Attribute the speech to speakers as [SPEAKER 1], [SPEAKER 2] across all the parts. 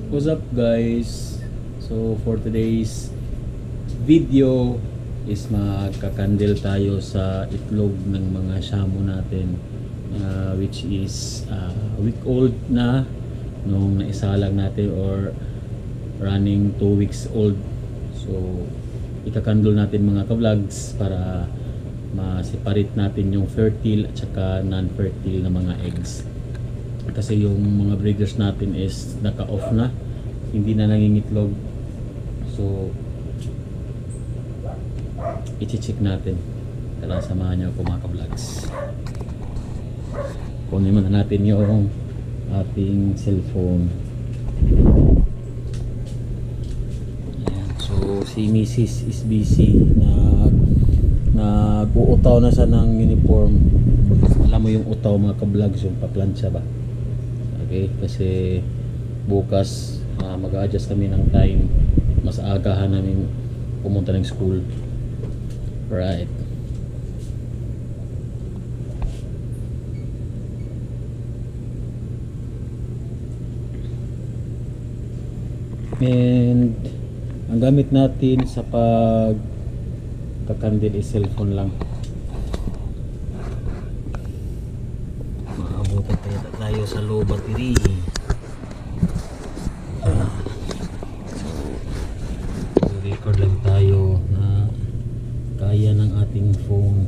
[SPEAKER 1] What's up guys? So for today's video is magkakandil tayo sa itlog ng mga shamo natin, which is week old na nung naisalang natin or running 2 weeks old. So ikakandil natin mga ka-vlogs para ma-separate natin yung fertile at saka non-fertile na mga eggs, kasi yung mga breeders natin is naka-off na, hindi na nangingitlog. So i-check natin. Tara, samahan niyo ako mga ka-vlogs. Kunin muna natin yung ating cellphone. Ayan. So si Mrs. is busy, nag-uutaw na siya ng uniform. Alam mo yung utaw mga ka-vlogs, yung paplansya ba? Okay, kasi bukas mag-a-adjust kami ng time, mas agahan namin pumunta ng school. Right. And ang gamit natin sa pagkakandil is cellphone lang. Maabutan tayo sa low battery. Record lang tayo na kaya ng ating phone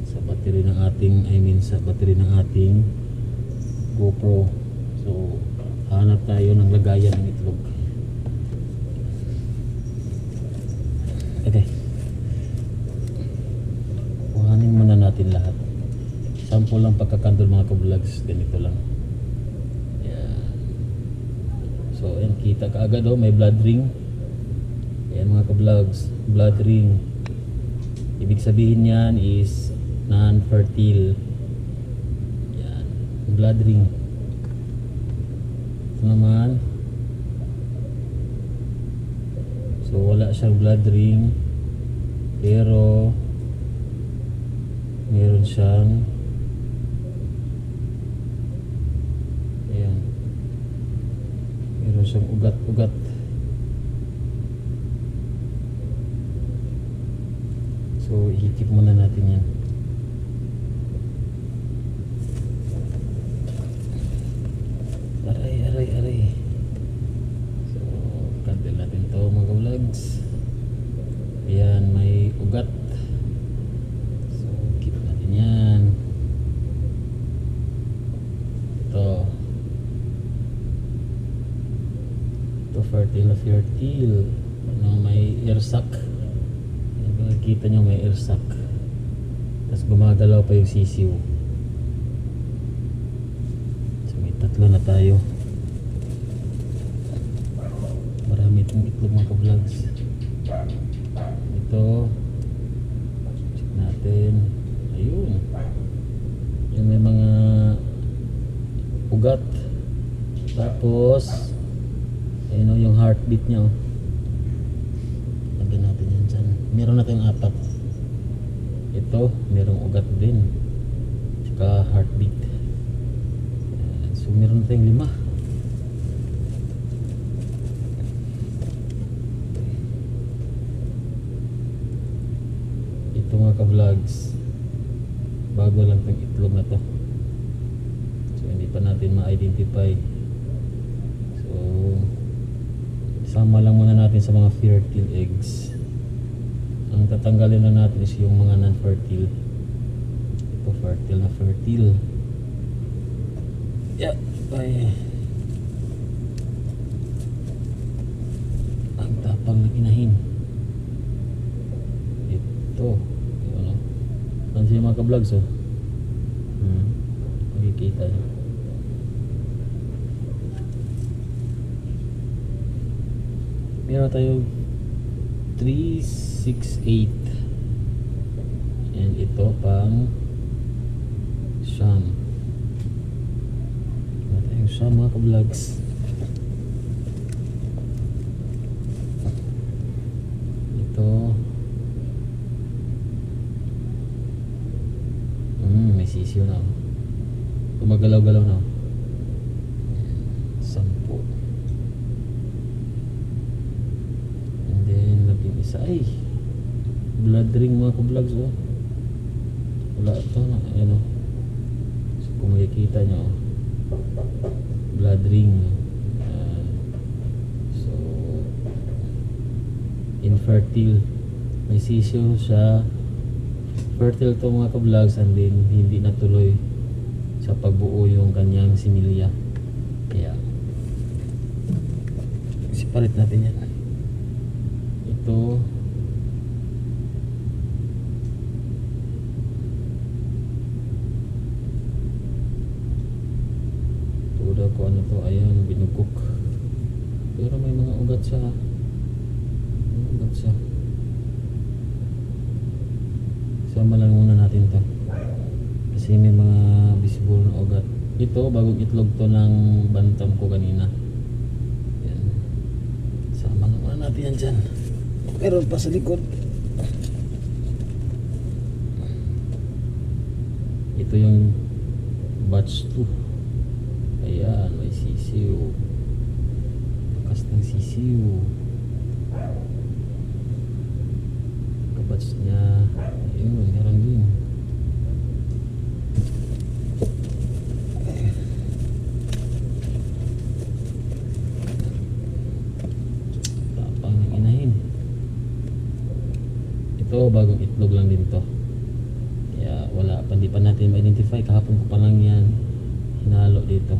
[SPEAKER 1] sa battery ng ating, sa battery ng ating GoPro. So hanap tayo ng lagayan ng itlog. Okay, kuhanin muna natin lahat. Sample lang pagkakandol mga ka-vlogs, ganito lang. Ayan. So ayan, kita ka agad may blood ring. Ayan mga ka-vlogs, blood ring. Ibig sabihin yan is non-fertile. Ayan, blood ring. Ito naman, so wala siyang blood ring, pero meron siyang ugat-ugat. So ihikip muna natin yan. Aray. So kandil natin to mga vlogs. Ayan, may ugat. So keep natin yan. Ito fertile na fertile. May air sac. Kita nyo may air sac. Tapos gumagalaw pa yung sisiw. So may tatlo na tayo. Marami itong itlog mga ka-vlogs. Ito, check natin. Ayun, yung may mga ugat. Tapos ayun o, yung heartbeat nya o. Lagyan natin yan dyan. Meron natin 4. Ito, merong ugat din, tsaka heartbeat. So meron natin 5. Ito mga ka-vlogs, bago lang itong itlog na to. So hindi pa natin ma-identify. So sama lang muna natin sa mga fertile eggs. Ang tatanggalin na natin is yung mga non-fertile. Ito fertile na fertile. Yeah, ay. Ang tapang na inahin. Ito. Ano? Pansin mga ka-vlogs oh. Makikita nyo. Meron tayo 3, 6, 8. And ito pang siyam. Meron tayong siyam mga ka-vlogs. Ito may sisiyo na. Gumagalaw-galaw na. 10. Isa ay blood ring mga ka-vlogs oh. Wala ito na, ayan oh. So, kung makikita nyo oh. Blood ring. So infertile, may sisyo siya, fertile to mga ka-vlogs, and then hindi natuloy sa pagbuo yung kanyang similya. Kaya separate natin yan. Ito daw ko ano to, ayan, binukok. Pero may mga ugat siya. May ugat siya. Sama lang muna natin to. Kasi may mga visible na ugat. Ito, bagong itlog to ng bantam ko kanina. Ayan. Sama lang muna natin yan dyan. Meron pa sa likod. Ito yung batch 2. Ayan, may sisiw. Lakas ng sisiw. Kabats niya. Ayun, meron din. Tapang ng inahin. Ito, bagong itlog lang din to. Kaya wala pa, hindi pa natin ma-identify. Kahapon ko pa lang yan hinalo dito.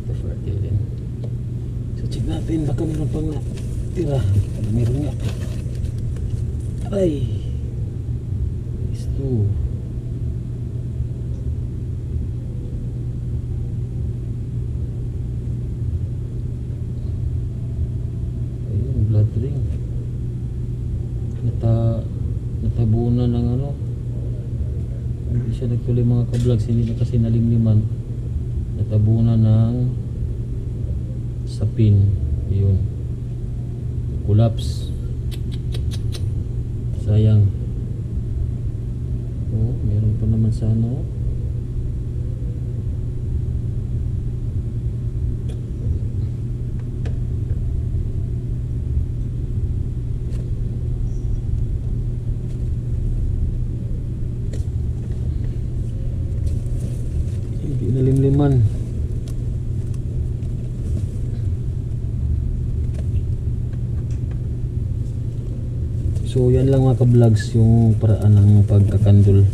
[SPEAKER 1] Ito fertile din. So check natin, baka meron pang tira. Meron nga. Ay, is 2. Ayun, blood ring. Natabunan ng ano. Hindi siya nagtuloy mga ka-vlogs, hindi na kasi nalimliman. Natabunan ng sapin. Yun, collapse. Sayang. Oh, meron pa naman sa ano. Hindi nalimliman. So yan lang mga ka-vlogs yung paraan ng pagkakandol.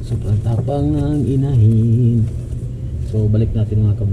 [SPEAKER 1] Sobrang tapang ng inahin. So balik natin mga ka-vlogs.